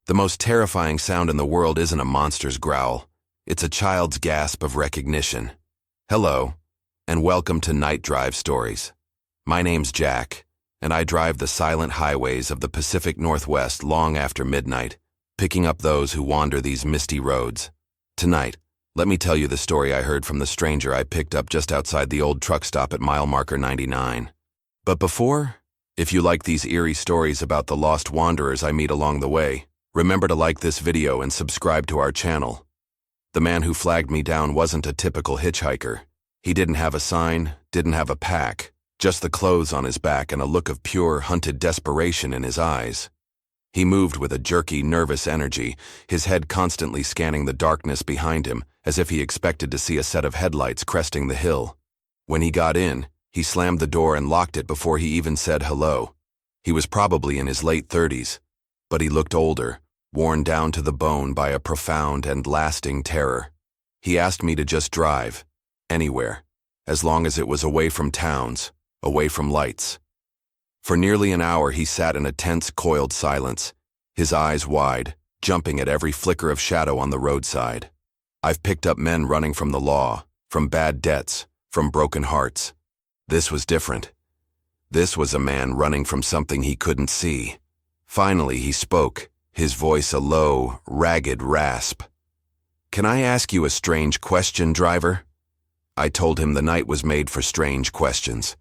The most terrifying sound in the world isn't a monster's growl. It's a child's gasp of recognition. Hello, and welcome to Night Drive Stories. My name's Jack, and I drive the silent highways of the Pacific Northwest long after midnight, picking up those who wander these misty roads. Tonight, let me tell you the story I heard from the stranger I picked up just outside the old truck stop at mile marker 99. But before, if you like these eerie stories about the lost wanderers I meet along the way, remember to like this video and subscribe to our channel. The man who flagged me down wasn't a typical hitchhiker. He didn't have a sign, didn't have a pack, just the clothes on his back and a look of pure, hunted desperation in his eyes. He moved with a jerky, nervous energy, his head constantly scanning the darkness behind him, as if he expected to see a set of headlights cresting the hill. When he got in, he slammed the door and locked it before he even said hello. He was probably in his late 30s, but he looked older, worn down to the bone by a profound and lasting terror. He asked me to just drive, anywhere, as long as it was away from towns, away from lights. For nearly an hour he sat in a tense, coiled silence, his eyes wide, jumping at every flicker of shadow on the roadside. I've picked up men running from the law, from bad debts, from broken hearts. This was different. This was a man running from something he couldn't see. Finally he spoke, his voice a low, ragged rasp. "Can I ask you a strange question, driver?" I told him the night was made for strange questions.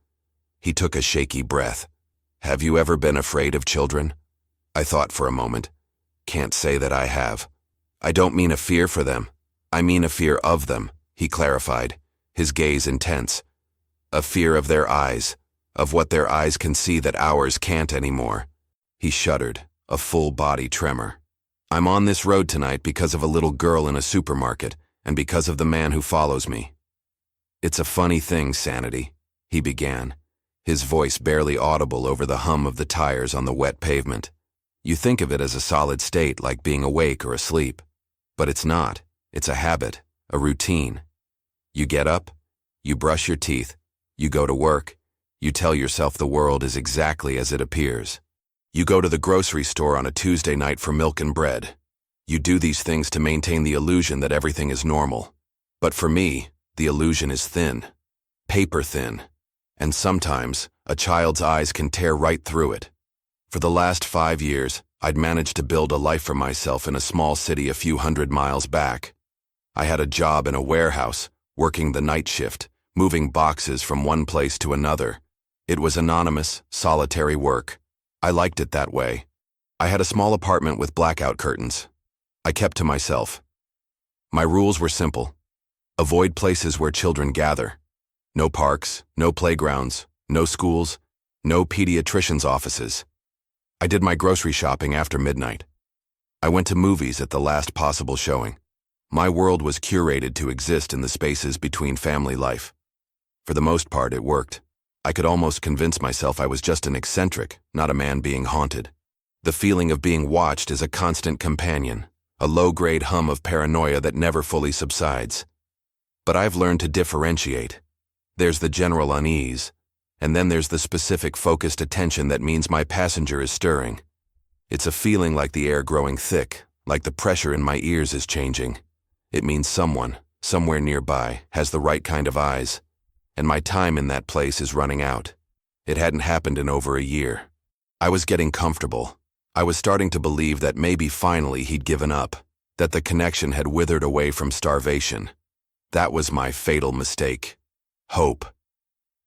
He took a shaky breath. "Have you ever been afraid of children?" I thought for a moment. "Can't say that I have. I don't mean a fear for them. I mean a fear of them," he clarified, his gaze intense. "A fear of their eyes, of what their eyes can see that ours can't anymore." He shuddered, a full-body tremor. "I'm on this road tonight because of a little girl in a supermarket, and because of the man who follows me." "It's a funny thing, Sanity," he began, his voice barely audible over the hum of the tires on the wet pavement. "You think of it as a solid state like being awake or asleep. But it's not. It's a habit, a routine. You get up, you brush your teeth, you go to work, you tell yourself the world is exactly as it appears. You go to the grocery store on a Tuesday night for milk and bread. You do these things to maintain the illusion that everything is normal. But for me, the illusion is thin, paper thin, and sometimes a child's eyes can tear right through it. For the last 5 years, I'd managed to build a life for myself in a small city a few hundred miles back. I had a job in a warehouse, working the night shift, moving boxes from one place to another. It was anonymous, solitary work. I liked it that way. I had a small apartment with blackout curtains. I kept to myself. My rules were simple. Avoid places where children gather. No parks, no playgrounds, no schools, no pediatricians' offices. I did my grocery shopping after midnight. I went to movies at the last possible showing. My world was curated to exist in the spaces between family life. For the most part, it worked. I could almost convince myself I was just an eccentric, not a man being haunted. The feeling of being watched is a constant companion, a low-grade hum of paranoia that never fully subsides. But I've learned to differentiate. There's the general unease, and then there's the specific focused attention that means my passenger is stirring. It's a feeling like the air growing thick, like the pressure in my ears is changing. It means someone, somewhere nearby, has the right kind of eyes. And my time in that place is running out. It hadn't happened in over a year. I was getting comfortable. I was starting to believe that maybe finally he'd given up, that the connection had withered away from starvation. That was my fatal mistake. Hope.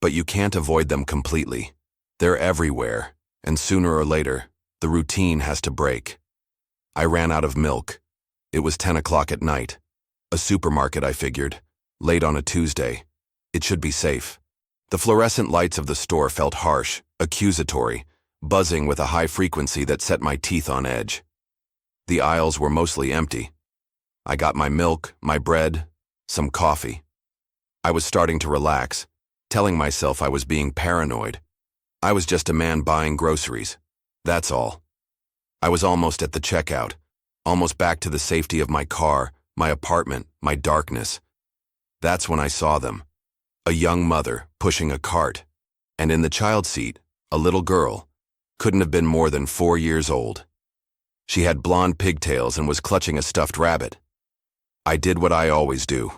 But you can't avoid them completely. They're everywhere, and sooner or later, the routine has to break. I ran out of milk. It was 10 o'clock at night. A supermarket, I figured, late on a Tuesday. It should be safe. The fluorescent lights of the store felt harsh, accusatory, buzzing with a high frequency that set my teeth on edge. The aisles were mostly empty. I got my milk, my bread, some coffee. I was starting to relax, telling myself I was being paranoid. I was just a man buying groceries. That's all. I was almost at the checkout, almost back to the safety of my car, my apartment, my darkness. That's when I saw them. A young mother pushing a cart, and in the child seat, a little girl, couldn't have been more than 4 years old. She had blonde pigtails and was clutching a stuffed rabbit. I did what I always do.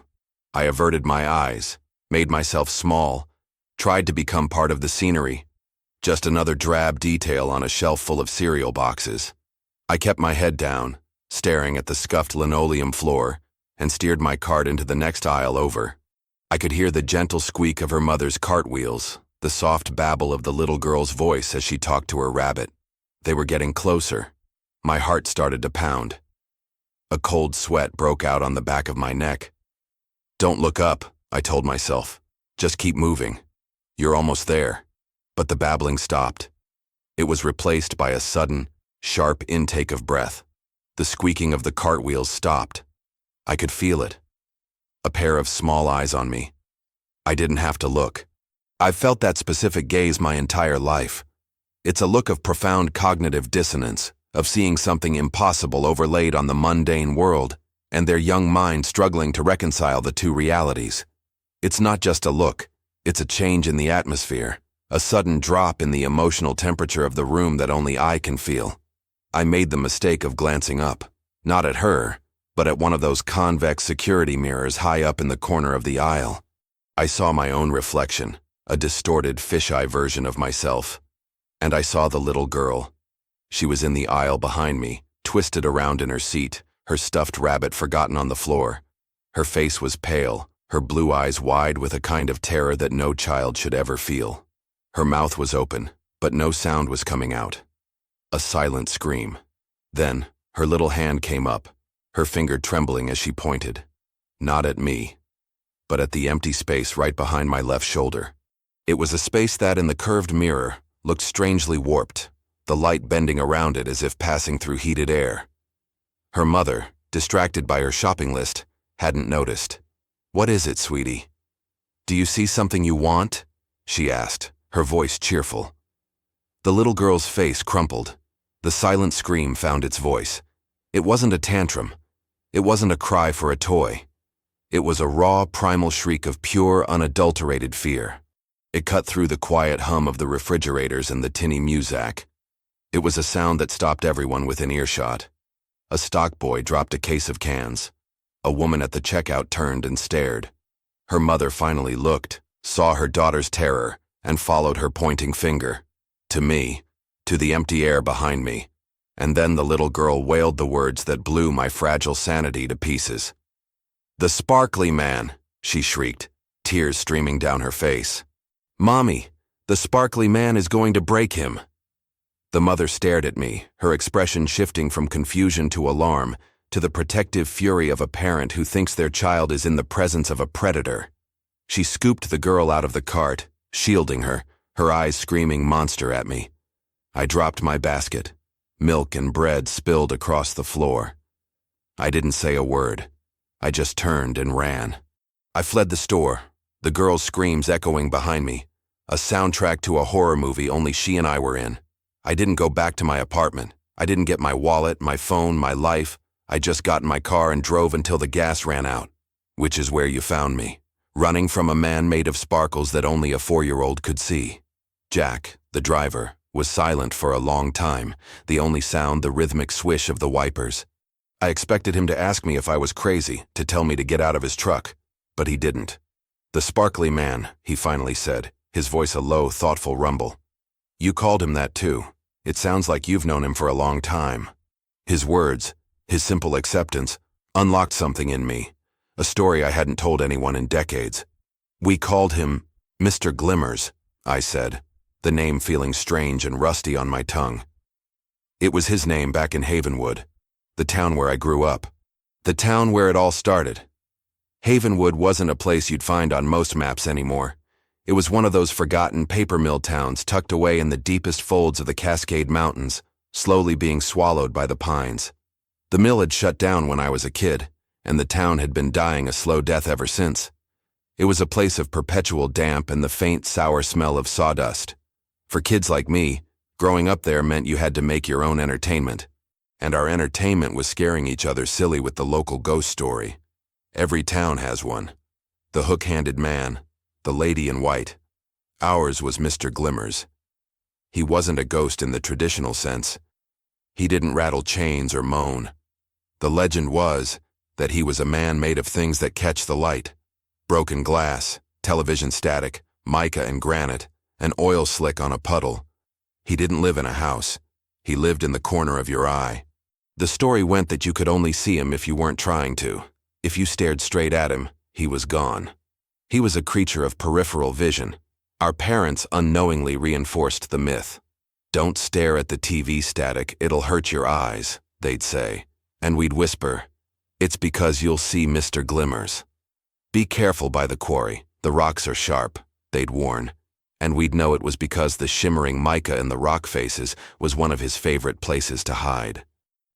I averted my eyes, made myself small, tried to become part of the scenery, just another drab detail on a shelf full of cereal boxes. I kept my head down, staring at the scuffed linoleum floor, and steered my cart into the next aisle over. I could hear the gentle squeak of her mother's cartwheels, the soft babble of the little girl's voice as she talked to her rabbit. They were getting closer. My heart started to pound. A cold sweat broke out on the back of my neck. "Don't look up," I told myself. "Just keep moving. You're almost there." But the babbling stopped. It was replaced by a sudden, sharp intake of breath. The squeaking of the cartwheels stopped. I could feel it. A pair of small eyes on me. I didn't have to look. I've felt that specific gaze my entire life. It's a look of profound cognitive dissonance, of seeing something impossible overlaid on the mundane world, and their young mind struggling to reconcile the two realities. It's not just a look, it's a change in the atmosphere, a sudden drop in the emotional temperature of the room that only I can feel. I made the mistake of glancing up, not at her, but at one of those convex security mirrors high up in the corner of the aisle. I saw my own reflection, a distorted fisheye version of myself. And I saw the little girl. She was in the aisle behind me, twisted around in her seat, her stuffed rabbit forgotten on the floor. Her face was pale, her blue eyes wide with a kind of terror that no child should ever feel. Her mouth was open, but no sound was coming out. A silent scream. Then, her little hand came up, her finger trembling as she pointed. Not at me, but at the empty space right behind my left shoulder. It was a space that, in the curved mirror, looked strangely warped, the light bending around it as if passing through heated air. Her mother, distracted by her shopping list, hadn't noticed. "What is it, sweetie?" "Do you see something you want?" she asked, her voice cheerful. The little girl's face crumpled. The silent scream found its voice. It wasn't a tantrum. It wasn't a cry for a toy. It was a raw, primal shriek of pure, unadulterated fear. It cut through the quiet hum of the refrigerators and the tinny muzak. It was a sound that stopped everyone within earshot. A stock boy dropped a case of cans. A woman at the checkout turned and stared. Her mother finally looked, saw her daughter's terror, and followed her pointing finger. To me, to the empty air behind me. And then the little girl wailed the words that blew my fragile sanity to pieces. "The sparkly man," she shrieked, tears streaming down her face. "Mommy, the sparkly man is going to break him." The mother stared at me, her expression shifting from confusion to alarm, to the protective fury of a parent who thinks their child is in the presence of a predator. She scooped the girl out of the cart, shielding her, her eyes screaming monster at me. I dropped my basket. Milk and bread spilled across the floor. I didn't say a word. I just turned and ran. I fled the store, the girl's screams echoing behind me, a soundtrack to a horror movie only she and I were in. I didn't go back to my apartment. I didn't get my wallet, my phone, my life. I just got in my car and drove until the gas ran out, which is where you found me, running from a man made of sparkles that only a 4-year-old could see. Jack, the driver, was silent for a long time, the only sound the rhythmic swish of the wipers. I expected him to ask me if I was crazy, to tell me to get out of his truck, but he didn't. "The sparkly man," he finally said, his voice a low, thoughtful rumble. "You called him that too. It sounds like you've known him for a long time." His words, his simple acceptance, unlocked something in me, a story I hadn't told anyone in decades. "We called him Mr. Glimmers," I said, the name feeling strange and rusty on my tongue. It was his name back in Havenwood, the town where I grew up, the town where it all started. Havenwood wasn't a place you'd find on most maps anymore. It was one of those forgotten paper mill towns tucked away in the deepest folds of the Cascade Mountains, slowly being swallowed by the pines. The mill had shut down when I was a kid, and the town had been dying a slow death ever since. It was a place of perpetual damp and the faint, sour smell of sawdust. For kids like me, growing up there meant you had to make your own entertainment. And our entertainment was scaring each other silly with the local ghost story. Every town has one. The hook-handed man, the lady in white. Ours was Mr. Glimmers. He wasn't a ghost in the traditional sense. He didn't rattle chains or moan. The legend was that he was a man made of things that catch the light: broken glass, television static, mica and granite, an oil slick on a puddle. He didn't live in a house. He lived in the corner of your eye. The story went that you could only see him if you weren't trying to. If you stared straight at him, he was gone. He was a creature of peripheral vision. Our parents unknowingly reinforced the myth. "Don't stare at the TV static, it'll hurt your eyes," they'd say. And we'd whisper, "It's because you'll see Mr. Glimmers." "Be careful by the quarry, the rocks are sharp," they'd warn. And we'd know it was because the shimmering mica in the rock faces was one of his favorite places to hide.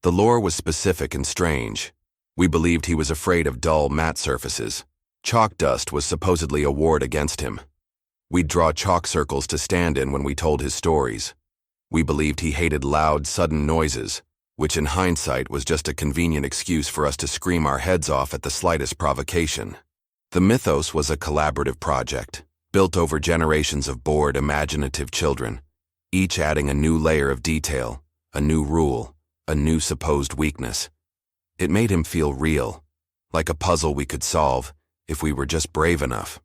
The lore was specific and strange. We believed he was afraid of dull, matte surfaces. Chalk dust was supposedly a ward against him. We'd draw chalk circles to stand in when we told his stories. We believed he hated loud, sudden noises, which in hindsight was just a convenient excuse for us to scream our heads off at the slightest provocation. The mythos was a collaborative project, built over generations of bored, imaginative children, each adding a new layer of detail, a new rule, a new supposed weakness. It made him feel real, like a puzzle we could solve if we were just brave enough.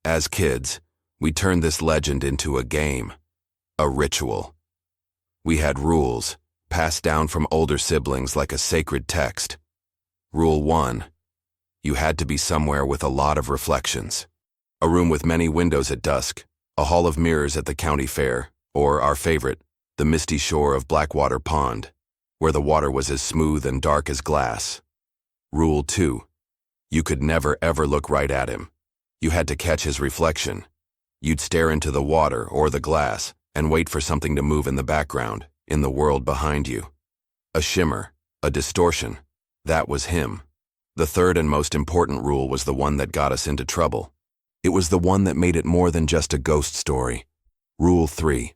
As kids, we turned this legend into a game, a ritual. We had rules, passed down from older siblings like a sacred text. Rule 1. You had to be somewhere with a lot of reflections. A room with many windows at dusk, a hall of mirrors at the county fair, or, our favorite, the misty shore of Blackwater Pond, where the water was as smooth and dark as glass. Rule 2. You could never ever look right at him. You had to catch his reflection. You'd stare into the water or the glass and wait for something to move in the background, in the world behind you. A shimmer, a distortion. That was him. The third and most important rule was the one that got us into trouble. It was the one that made it more than just a ghost story. Rule 3.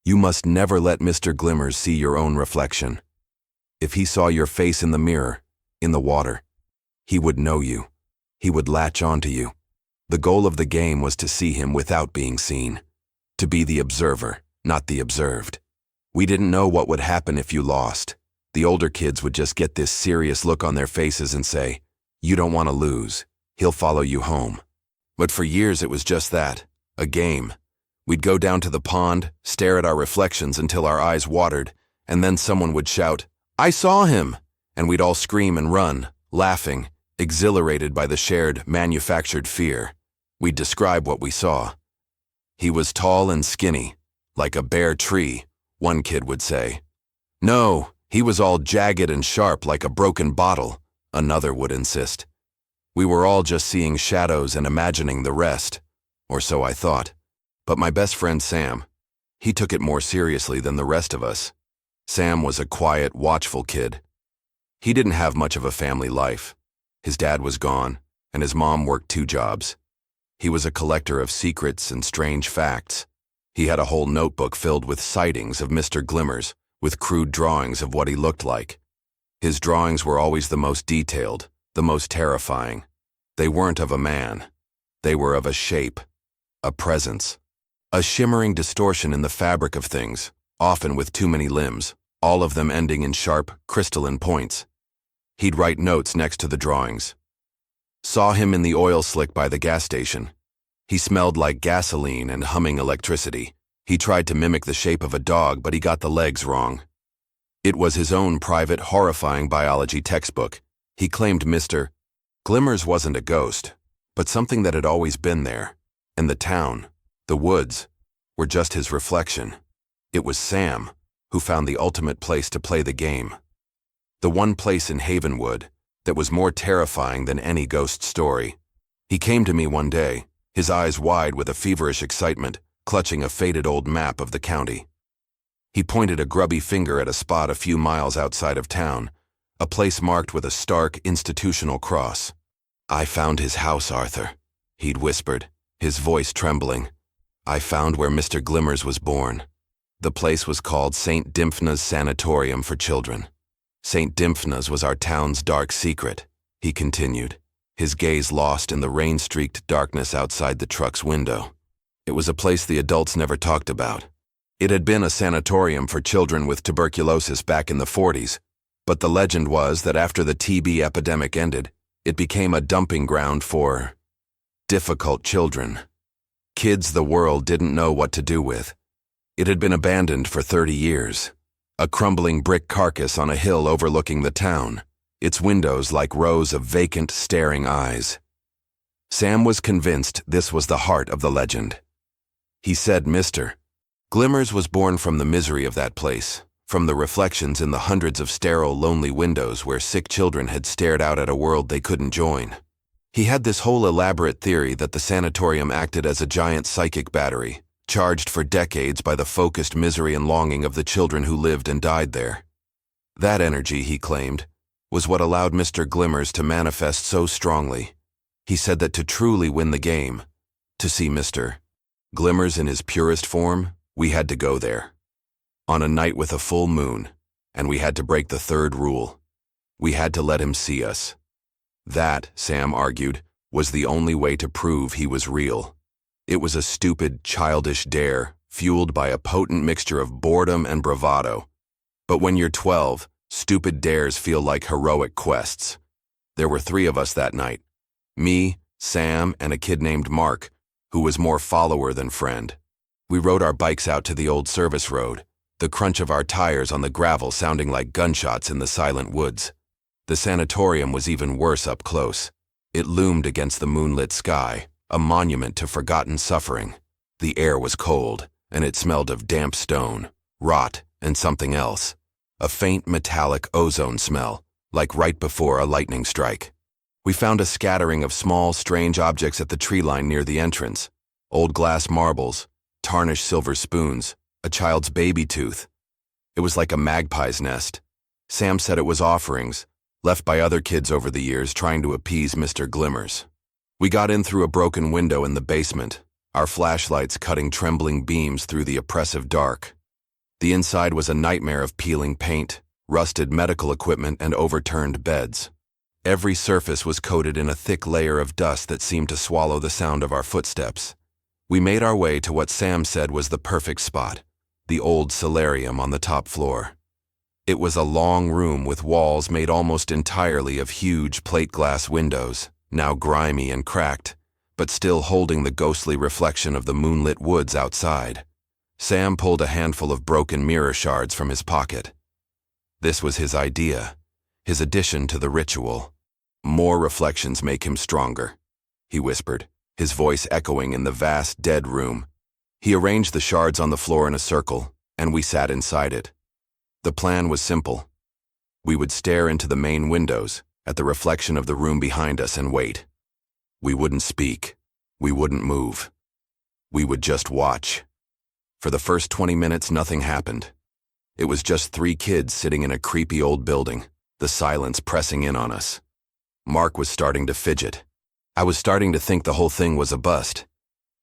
You must never let Mr. Glimmers see your own reflection. If he saw your face in the mirror, in the water, he would know you. He would latch onto you. The goal of the game was to see him without being seen. To be the observer, not the observed. We didn't know what would happen if you lost. The older kids would just get this serious look on their faces and say, "You don't want to lose. He'll follow you home." But for years it was just that, a game. We'd go down to the pond, stare at our reflections until our eyes watered, and then someone would shout, "I saw him!" And we'd all scream and run, laughing, exhilarated by the shared, manufactured fear. We'd describe what we saw. "He was tall and skinny, like a bare tree," one kid would say. "No, he was all jagged and sharp like a broken bottle," another would insist. We were all just seeing shadows and imagining the rest, or so I thought. But my best friend Sam, he took it more seriously than the rest of us. Sam was a quiet, watchful kid. He didn't have much of a family life. His dad was gone, and his mom worked 2 jobs. He was a collector of secrets and strange facts. He had a whole notebook filled with sightings of Mr. Glimmers, with crude drawings of what he looked like. His drawings were always the most detailed, the most terrifying. They weren't of a man. They were of a shape, a presence, a shimmering distortion in the fabric of things, often with too many limbs, all of them ending in sharp, crystalline points. He'd write notes next to the drawings. Saw him in the oil slick by the gas station. He smelled like gasoline and humming electricity. He tried to mimic the shape of a dog, but he got the legs wrong. It was his own private, horrifying biology textbook. He claimed Mr. Glimmers wasn't a ghost, but something that had always been there. And the town, the woods, were just his reflection. It was Sam who found the ultimate place to play the game. The one place in Havenwood that was more terrifying than any ghost story. He came to me one day, his eyes wide with a feverish excitement, clutching a faded old map of the county. He pointed a grubby finger at a spot a few miles outside of town, a place marked with a stark institutional cross. "I found his house, Arthur," he'd whispered, his voice trembling. "I found where Mr. Glimmers was born." The place was called St. Dymphna's Sanatorium for Children. St. Dymphna's was our town's dark secret, he continued, his gaze lost in the rain-streaked darkness outside the truck's window. It was a place the adults never talked about. It had been a sanatorium for children with tuberculosis back in the 40s, but the legend was that after the TB epidemic ended, it became a dumping ground for difficult children. Kids the world didn't know what to do with. It had been abandoned for 30 years. A crumbling brick carcass on a hill overlooking the town, its windows like rows of vacant, staring eyes. Sam was convinced this was the heart of the legend. He said, "Mr. Glimmers was born from the misery of that place, from the reflections in the hundreds of sterile, lonely windows where sick children had stared out at a world they couldn't join." He had this whole elaborate theory that the sanatorium acted as a giant psychic battery, charged for decades by the focused misery and longing of the children who lived and died there. That energy, he claimed, was what allowed Mr. Glimmers to manifest so strongly. He said that to truly win the game, to see Mr. Glimmers in his purest form, we had to go there. On a night with a full moon, and we had to break the third rule. We had to let him see us. That, Sam argued, was the only way to prove he was real. It was a stupid, childish dare, fueled by a potent mixture of boredom and bravado. But when you're 12, stupid dares feel like heroic quests. There were 3 of us that night. Me, Sam, and a kid named Mark, who was more follower than friend. We rode our bikes out to the old service road, the crunch of our tires on the gravel sounding like gunshots in the silent woods. The sanatorium was even worse up close. It loomed against the moonlit sky, a monument to forgotten suffering. The air was cold, and it smelled of damp stone, rot, and something else. A faint metallic ozone smell, like right before a lightning strike. We found a scattering of small, strange objects at the tree line near the entrance. Old glass marbles, tarnished silver spoons, a child's baby tooth. It was like a magpie's nest. Sam said it was offerings, left by other kids over the years trying to appease Mr. Glimmers. We got in through a broken window in the basement, our flashlights cutting trembling beams through the oppressive dark. The inside was a nightmare of peeling paint, rusted medical equipment, and overturned beds. Every surface was coated in a thick layer of dust that seemed to swallow the sound of our footsteps. We made our way to what Sam said was the perfect spot, the old solarium on the top floor. It was a long room with walls made almost entirely of huge plate glass windows, now grimy and cracked, but still holding the ghostly reflection of the moonlit woods outside. Sam pulled a handful of broken mirror shards from his pocket. This was his idea, his addition to the ritual. "More reflections make him stronger," he whispered, his voice echoing in the vast, dead room. He arranged the shards on the floor in a circle, and we sat inside it. The plan was simple. We would stare into the main windows, at the reflection of the room behind us, and wait. We wouldn't speak. We wouldn't move. We would just watch. For the first 20 minutes, nothing happened. It was just 3 kids sitting in a creepy old building, the silence pressing in on us. Mark was starting to fidget. I was starting to think the whole thing was a bust.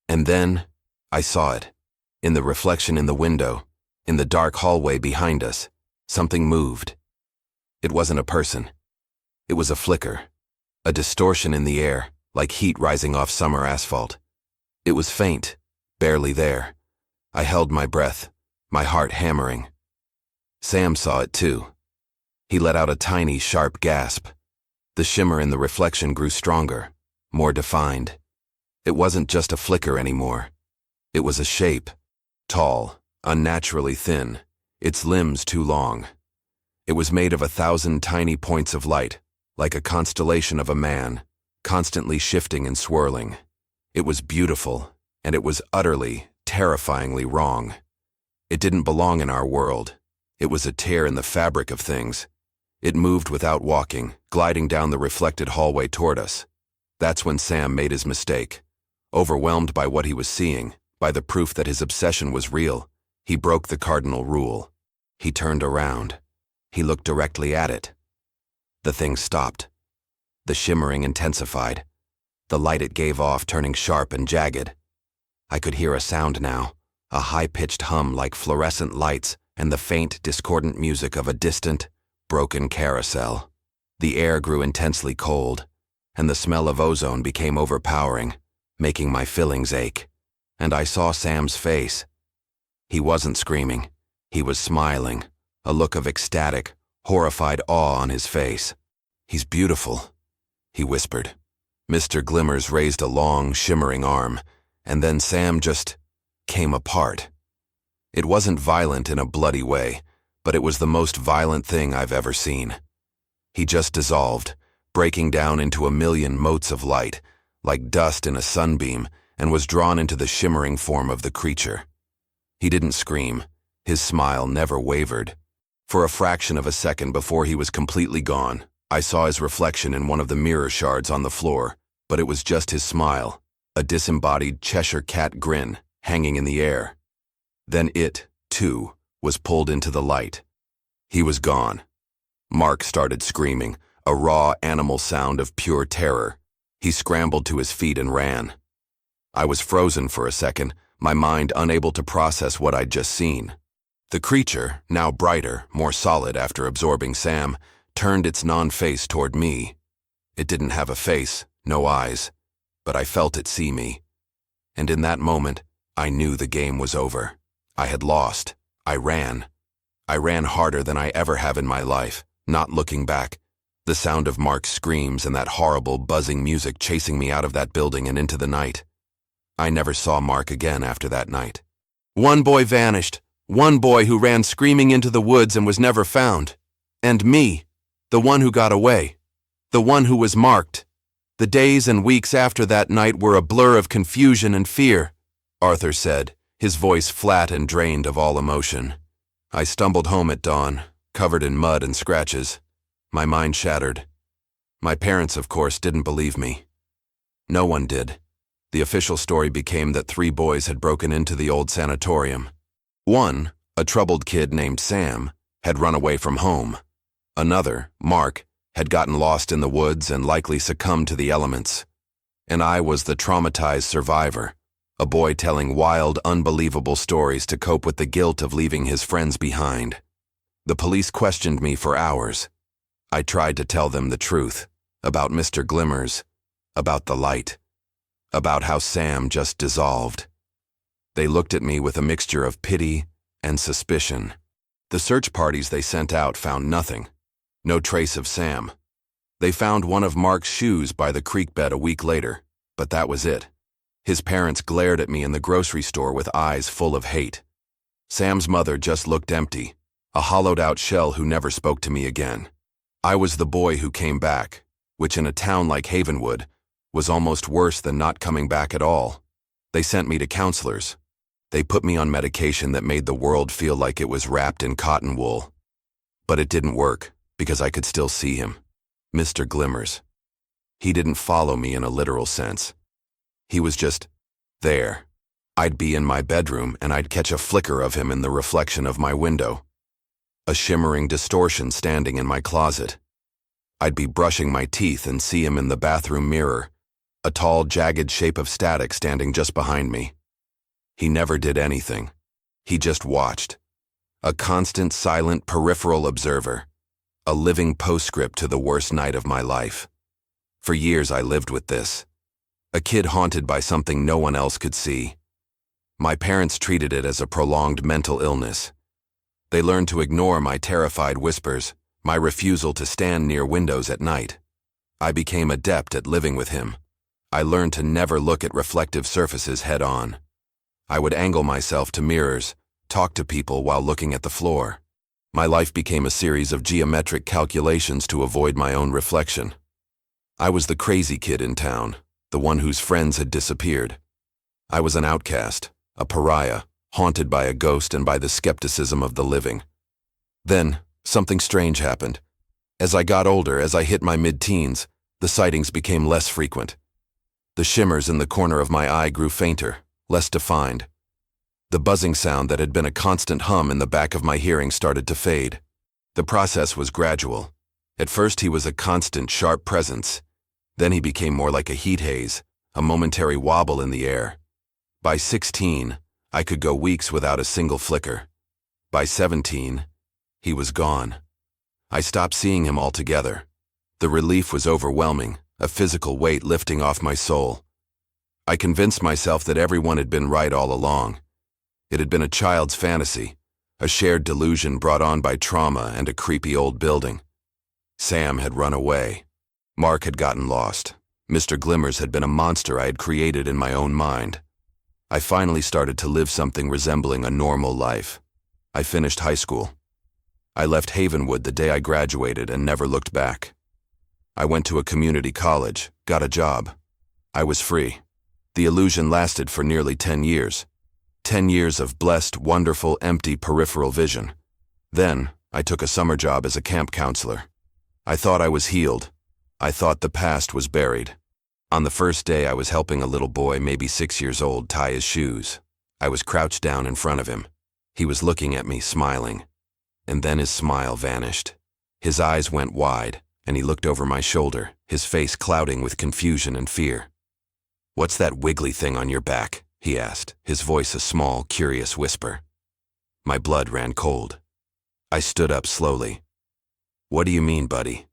And then, I saw it. In the reflection in the window, in the dark hallway behind us, something moved. It wasn't a person. It was a flicker, a distortion in the air, like heat rising off summer asphalt. It was faint, barely there. I held my breath, my heart hammering. Sam saw it too. He let out a tiny, sharp gasp. The shimmer in the reflection grew stronger, more defined. It wasn't just a flicker anymore. It was a shape, tall, unnaturally thin, its limbs too long. It was made of 1,000 tiny points of light, like a constellation of a man, constantly shifting and swirling. It was beautiful, and it was utterly, terrifyingly wrong. It didn't belong in our world. It was a tear in the fabric of things. It moved without walking, gliding down the reflected hallway toward us. That's when Sam made his mistake. Overwhelmed by what he was seeing, by the proof that his obsession was real, he broke the cardinal rule. He turned around. He looked directly at it. The thing stopped. The shimmering intensified, the light it gave off turning sharp and jagged. I could hear a sound now, a high-pitched hum like fluorescent lights and the faint, discordant music of a distant, broken carousel. The air grew intensely cold, and the smell of ozone became overpowering, making my fillings ache. And I saw Sam's face. He wasn't screaming. He was smiling, a look of ecstatic, horrified awe on his face. "He's beautiful," he whispered. Mr. Glimmers raised a long, shimmering arm, and then Sam just came apart. It wasn't violent in a bloody way, but it was the most violent thing I've ever seen. He just dissolved, breaking down into a million motes of light, like dust in a sunbeam, and was drawn into the shimmering form of the creature. He didn't scream. His smile never wavered. For a fraction of a second before he was completely gone, I saw his reflection in one of the mirror shards on the floor, but it was just his smile, a disembodied Cheshire cat grin hanging in the air. Then it, too, was pulled into the light. He was gone. Mark started screaming, a raw animal sound of pure terror. He scrambled to his feet and ran. I was frozen for a second, my mind unable to process what I'd just seen. The creature, now brighter, more solid after absorbing Sam, turned its non-face toward me. It didn't have a face, no eyes, but I felt it see me. And in that moment, I knew the game was over. I had lost. I ran. I ran harder than I ever have in my life, not looking back. The sound of Mark's screams and that horrible, buzzing music chasing me out of that building and into the night. I never saw Mark again after that night. One boy vanished. One boy who ran screaming into the woods and was never found. And me, the one who got away. The one who was marked. The days and weeks after that night were a blur of confusion and fear, Arthur said, his voice flat and drained of all emotion. I stumbled home at dawn, covered in mud and scratches. My mind shattered. My parents, of course, didn't believe me. No one did. The official story became that 3 boys had broken into the old sanatorium. One, a troubled kid named Sam, had run away from home. Another, Mark, had gotten lost in the woods and likely succumbed to the elements. And I was the traumatized survivor, a boy telling wild, unbelievable stories to cope with the guilt of leaving his friends behind. The police questioned me for hours. I tried to tell them the truth, about Mr. Glimmers, about the light, about how Sam just dissolved. They looked at me with a mixture of pity and suspicion. The search parties they sent out found nothing. No trace of Sam. They found one of Mark's shoes by the creek bed a week later, but that was it. His parents glared at me in the grocery store with eyes full of hate. Sam's mother just looked empty, a hollowed-out shell who never spoke to me again. I was the boy who came back, which in a town like Havenwood was almost worse than not coming back at all. They sent me to counselors. They put me on medication that made the world feel like it was wrapped in cotton wool. But it didn't work, because I could still see him. Mr. Glimmers. He didn't follow me in a literal sense. He was just there. I'd be in my bedroom and I'd catch a flicker of him in the reflection of my window. A shimmering distortion standing in my closet. I'd be brushing my teeth and see him in the bathroom mirror, a tall, jagged shape of static standing just behind me. He never did anything. He just watched. A constant, silent, peripheral observer. A living postscript to the worst night of my life. For years I lived with this. A kid haunted by something no one else could see. My parents treated it as a prolonged mental illness. They learned to ignore my terrified whispers, my refusal to stand near windows at night. I became adept at living with him. I learned to never look at reflective surfaces head on. I would angle myself to mirrors, talk to people while looking at the floor. My life became a series of geometric calculations to avoid my own reflection. I was the crazy kid in town, the one whose friends had disappeared. I was an outcast, a pariah, haunted by a ghost and by the skepticism of the living. Then, something strange happened. As I got older, as I hit my mid-teens, the sightings became less frequent. The shimmers in the corner of my eye grew fainter, less defined. The buzzing sound that had been a constant hum in the back of my hearing started to fade. The process was gradual. At first he was a constant, sharp presence. Then he became more like a heat haze, a momentary wobble in the air. By 16, I could go weeks without a single flicker. By 17, he was gone. I stopped seeing him altogether. The relief was overwhelming, a physical weight lifting off my soul. I convinced myself that everyone had been right all along. It had been a child's fantasy, a shared delusion brought on by trauma and a creepy old building. Sam had run away. Mark had gotten lost. Mr. Glimmers had been a monster I had created in my own mind. I finally started to live something resembling a normal life. I finished high school. I left Havenwood the day I graduated and never looked back. I went to a community college, got a job. I was free. The illusion lasted for nearly 10 years. 10 years of blessed, wonderful, empty peripheral vision. Then, I took a summer job as a camp counselor. I thought I was healed. I thought the past was buried. On the first day, I was helping a little boy, maybe 6 years old, tie his shoes. I was crouched down in front of him. He was looking at me, smiling. And then his smile vanished. His eyes went wide, and he looked over my shoulder, his face clouding with confusion and fear. "What's that wiggly thing on your back?" he asked, his voice a small, curious whisper. My blood ran cold. I stood up slowly. "What do you mean, buddy?"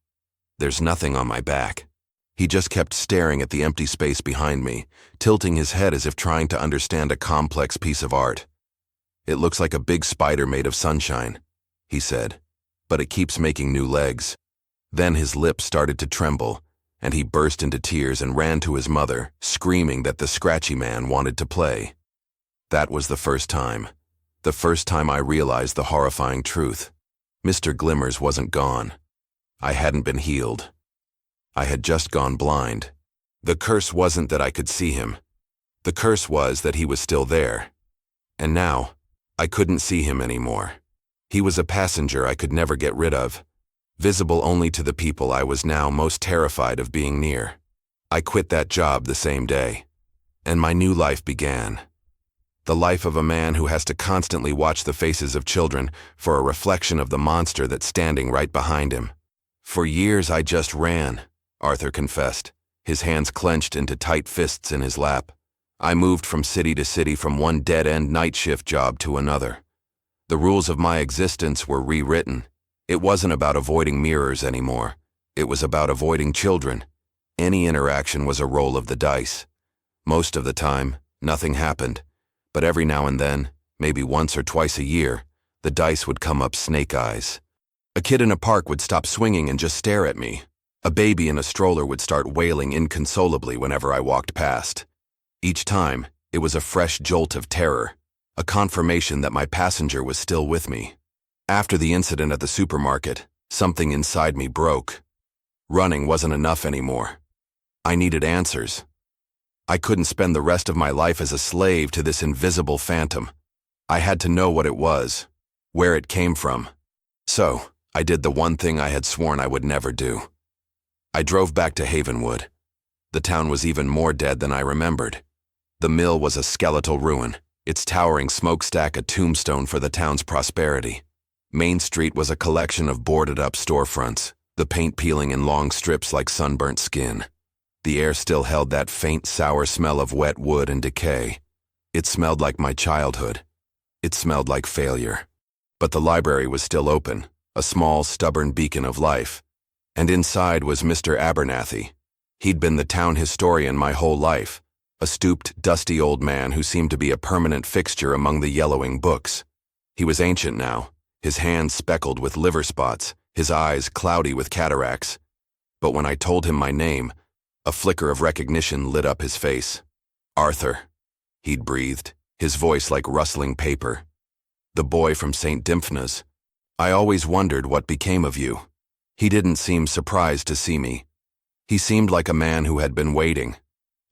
"There's nothing on my back." He just kept staring at the empty space behind me, tilting his head as if trying to understand a complex piece of art. "It looks like a big spider made of sunshine," he said, "but it keeps making new legs." Then his lips started to tremble, and he burst into tears and ran to his mother, screaming that the scratchy man wanted to play. That was the first time I realized the horrifying truth. Mr. Glimmers wasn't gone. I hadn't been healed. I had just gone blind. The curse wasn't that I could see him. The curse was that he was still there. And now, I couldn't see him anymore. He was a passenger I could never get rid of, visible only to the people I was now most terrified of being near. I quit that job the same day, and my new life began. The life of a man who has to constantly watch the faces of children for a reflection of the monster that's standing right behind him. For years I just ran, Arthur confessed, his hands clenched into tight fists in his lap. I moved from city to city, from one dead-end night shift job to another. The rules of my existence were rewritten. It wasn't about avoiding mirrors anymore. It was about avoiding children. Any interaction was a roll of the dice. Most of the time, nothing happened. But every now and then, maybe once or twice a year, the dice would come up snake eyes. A kid in a park would stop swinging and just stare at me. A baby in a stroller would start wailing inconsolably whenever I walked past. Each time, it was a fresh jolt of terror, a confirmation that my passenger was still with me. After the incident at the supermarket, something inside me broke. Running wasn't enough anymore. I needed answers. I couldn't spend the rest of my life as a slave to this invisible phantom. I had to know what it was, where it came from. So, I did the one thing I had sworn I would never do. I drove back to Havenwood. The town was even more dead than I remembered. The mill was a skeletal ruin, its towering smokestack a tombstone for the town's prosperity. Main Street was a collection of boarded-up storefronts, the paint peeling in long strips like sunburnt skin. The air still held that faint, sour smell of wet wood and decay. It smelled like my childhood. It smelled like failure. But the library was still open, a small, stubborn beacon of life. And inside was Mr. Abernathy. He'd been the town historian my whole life, a stooped, dusty old man who seemed to be a permanent fixture among the yellowing books. He was ancient now, his hands speckled with liver spots, his eyes cloudy with cataracts. But when I told him my name, a flicker of recognition lit up his face. "Arthur," he'd breathed, his voice like rustling paper. "The boy from St. Dymphna's. I always wondered what became of you." He didn't seem surprised to see me. He seemed like a man who had been waiting.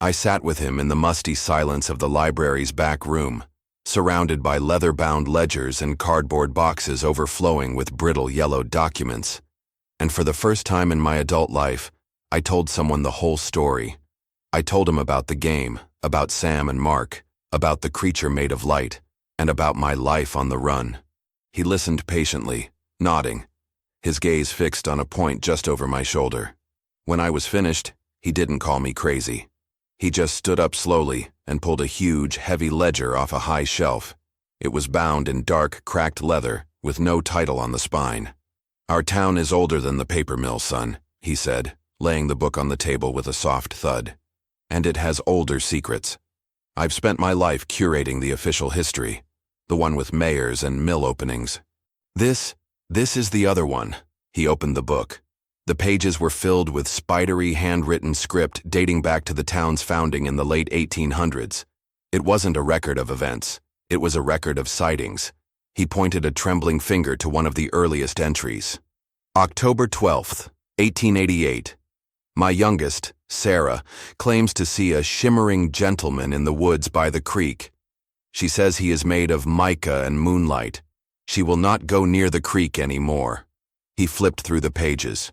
I sat with him in the musty silence of the library's back room, surrounded by leather-bound ledgers and cardboard boxes overflowing with brittle yellow documents. And for the first time in my adult life, I told someone the whole story. I told him about the game, about Sam and Mark, about the creature made of light, and about my life on the run. He listened patiently, nodding, his gaze fixed on a point just over my shoulder. When I was finished, he didn't call me crazy. He just stood up slowly and pulled a huge, heavy ledger off a high shelf. It was bound in dark, cracked leather, with no title on the spine. "Our town is older than the paper mill, son," he said, laying the book on the table with a soft thud. "And it has older secrets. I've spent my life curating the official history. the one with mayors and mill openings. This is the other one. He opened the book. The pages were filled with spidery handwritten script dating back to the town's founding in the late 1800s. It wasn't a record of events. It was a record of sightings. He pointed a trembling finger to one of the earliest entries. October 12th, 1888. My youngest, Sarah, claims to see a shimmering gentleman in the woods by the creek. She says he is made of mica and moonlight. She will not go near the creek anymore. He flipped through the pages.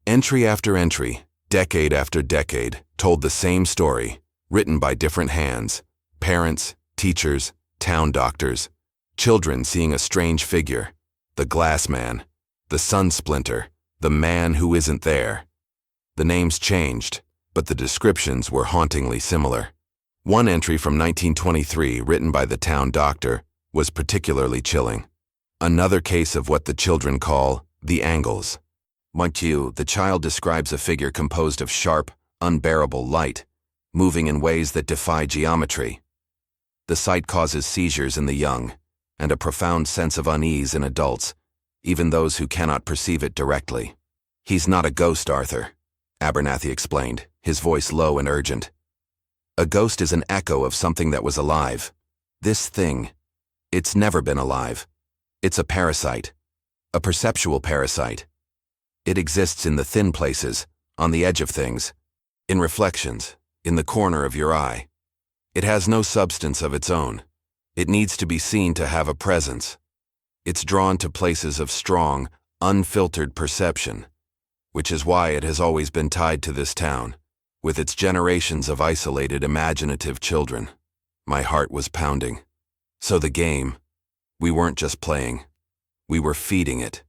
Entry after entry, decade after decade, told the same story, written by different hands. Parents, teachers, town doctors, children seeing a strange figure, the glass man, the sun splinter, the man who isn't there. The names changed, but the descriptions were hauntingly similar. One entry from 1923, written by the town doctor, was particularly chilling. Another case of what the children call the angles. Mind you, the child describes a figure composed of sharp, unbearable light, moving in ways that defy geometry. The sight causes seizures in the young, and a profound sense of unease in adults, even those who cannot perceive it directly. He's not a ghost, Arthur, Abernathy explained, his voice low and urgent. A ghost is an echo of something that was alive. This thing, it's never been alive. It's a parasite, a perceptual parasite. It exists in the thin places, on the edge of things, in reflections, in the corner of your eye. It has no substance of its own. It needs to be seen to have a presence. It's drawn to places of strong, unfiltered perception, which is why it has always been tied to this town, with its generations of isolated, imaginative children. My heart was pounding. So the game, we weren't just playing. We were feeding it.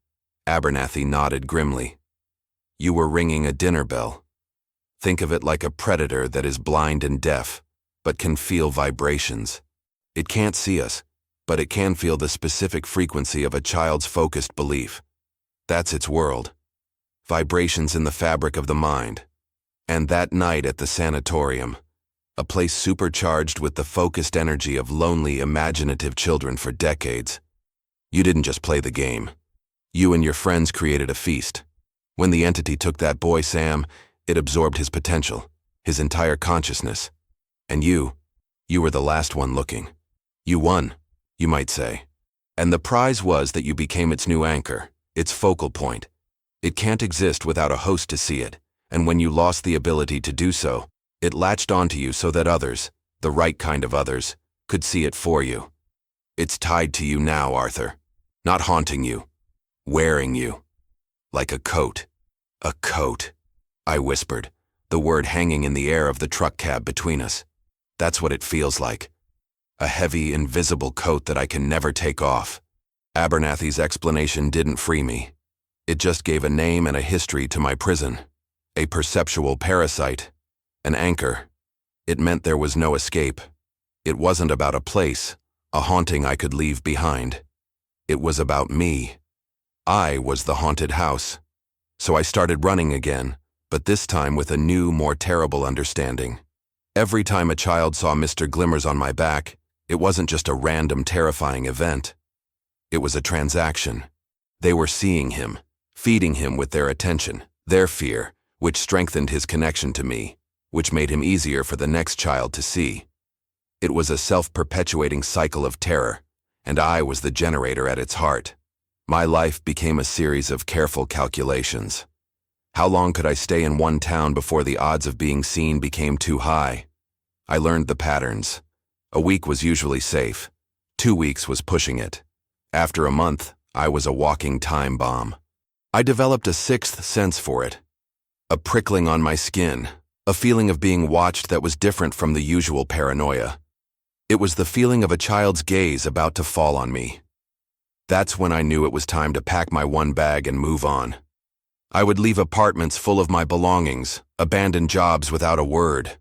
Abernathy nodded grimly. You were ringing a dinner bell. Think of it like a predator that is blind and deaf, but can feel vibrations. It can't see us, but it can feel the specific frequency of a child's focused belief. That's its world. Vibrations in the fabric of the mind. And that night at the sanatorium, a place supercharged with the focused energy of lonely, imaginative children for decades. You didn't just play the game. You and your friends created a feast. When the entity took that boy, Sam, it absorbed his potential, his entire consciousness. And you were the last one looking. You won, you might say. And the prize was that you became its new anchor, its focal point. It can't exist without a host to see it, and when you lost the ability to do so, it latched onto you so that others, the right kind of others, could see it for you. It's tied to you now, Arthur. Not haunting you. Wearing you. Like a coat. A coat. I whispered, the word hanging in the air of the truck cab between us. That's what it feels like. A heavy, invisible coat that I can never take off. Abernathy's explanation didn't free me. It just gave a name and a history to my prison. A perceptual parasite. An anchor. It meant there was no escape. It wasn't about a place, a haunting I could leave behind. It was about me. I was the haunted house. So I started running again, but this time with a new, more terrible understanding. Every time a child saw Mr. Glimmers on my back, it wasn't just a random, terrifying event. It was a transaction. They were seeing him, feeding him with their attention, their fear, which strengthened his connection to me, which made him easier for the next child to see. It was a self-perpetuating cycle of terror, and I was the generator at its heart. My life became a series of careful calculations. How long could I stay in one town before the odds of being seen became too high? I learned the patterns. A week was usually safe. 2 weeks was pushing it. After a month, I was a walking time bomb. I developed a sixth sense for it. A prickling on my skin, a feeling of being watched that was different from the usual paranoia. It was the feeling of a child's gaze about to fall on me. That's when I knew it was time to pack my one bag and move on. I would leave apartments full of my belongings, abandon jobs without a word.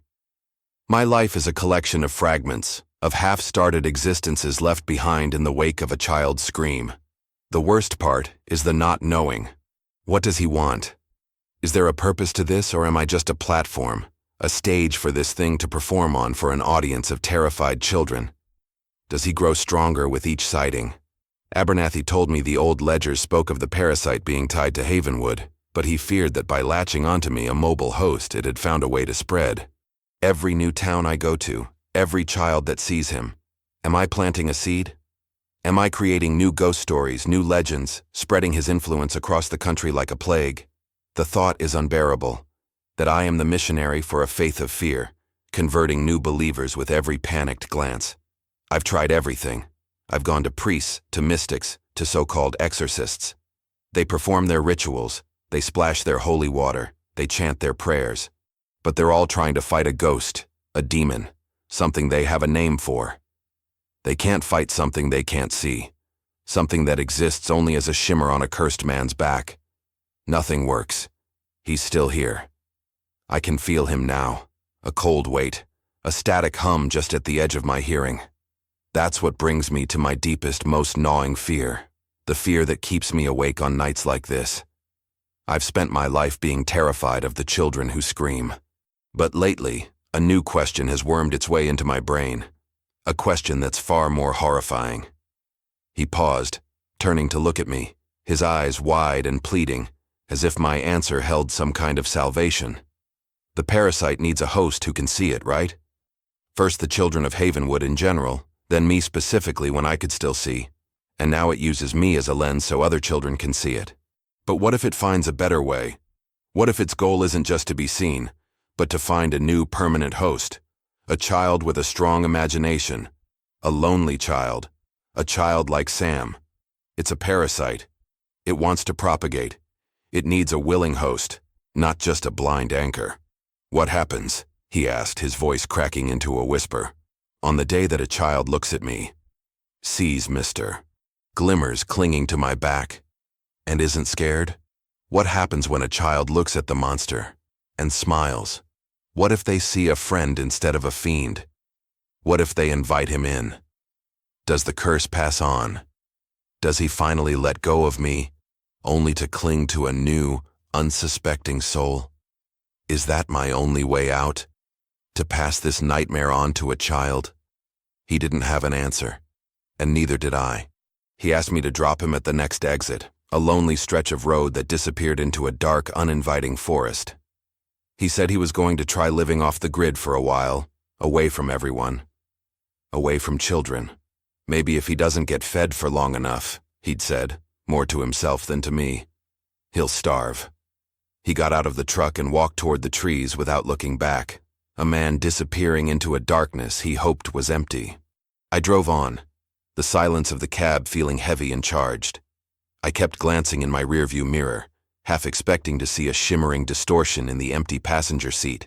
My life is a collection of fragments, of half-started existences left behind in the wake of a child's scream. The worst part is the not knowing. What does he want? Is there a purpose to this, or am I just a platform, a stage for this thing to perform on for an audience of terrified children? Does he grow stronger with each sighting? Abernathy told me the old ledgers spoke of the parasite being tied to Havenwood, but he feared that by latching onto me, a mobile host, it had found a way to spread. Every new town I go to, every child that sees him. Am I planting a seed? Am I creating new ghost stories, new legends, spreading his influence across the country like a plague? The thought is unbearable, that I am the missionary for a faith of fear, converting new believers with every panicked glance. I've tried everything. I've gone to priests, to mystics, to so-called exorcists. They perform their rituals, they splash their holy water, they chant their prayers. But they're all trying to fight a ghost, a demon, something they have a name for. They can't fight something they can't see, something that exists only as a shimmer on a cursed man's back. Nothing works. He's still here. I can feel him now, a cold weight, a static hum just at the edge of my hearing. That's what brings me to my deepest, most gnawing fear, the fear that keeps me awake on nights like this. I've spent my life being terrified of the children who scream. But lately, a new question has wormed its way into my brain, a question that's far more horrifying. He paused, turning to look at me, his eyes wide and pleading, as if my answer held some kind of salvation. The parasite needs a host who can see it, right? First the children of Havenwood in general, then me specifically when I could still see, and now it uses me as a lens so other children can see it. But what if it finds a better way? What if its goal isn't just to be seen, but to find a new permanent host? A child with a strong imagination, a lonely child, a child like Sam. It's a parasite. It wants to propagate. It needs a willing host, not just a blind anchor. What happens? He asked, his voice cracking into a whisper. On the day that a child looks at me, sees Glimmers clinging to my back, and isn't scared? What happens when a child looks at the monster and smiles? What if they see a friend instead of a fiend? What if they invite him in? Does the curse pass on? Does he finally let go of me, only to cling to a new, unsuspecting soul? Is that my only way out? To pass this nightmare on to a child? He didn't have an answer, and neither did I. He asked me to drop him at the next exit, a lonely stretch of road that disappeared into a dark, uninviting forest. He said he was going to try living off the grid for a while, away from everyone, away from children. Maybe if he doesn't get fed for long enough, he'd said, more to himself than to me, he'll starve. He got out of the truck and walked toward the trees without looking back, a man disappearing into a darkness he hoped was empty. I drove on, the silence of the cab feeling heavy and charged. I kept glancing in my rearview mirror, half expecting to see a shimmering distortion in the empty passenger seat.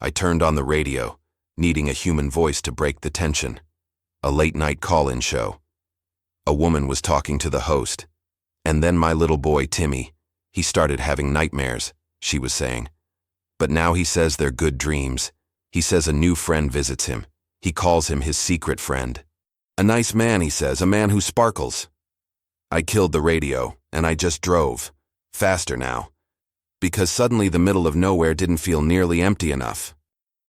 I turned on the radio, needing a human voice to break the tension. A late-night call-in show. A woman was talking to the host. And then my little boy, Timmy, he started having nightmares, she was saying. But now he says they're good dreams. He says a new friend visits him. He calls him his secret friend. A nice man, he says, a man who sparkles. I killed the radio, and I just drove. Faster now. Because suddenly the middle of nowhere didn't feel nearly empty enough.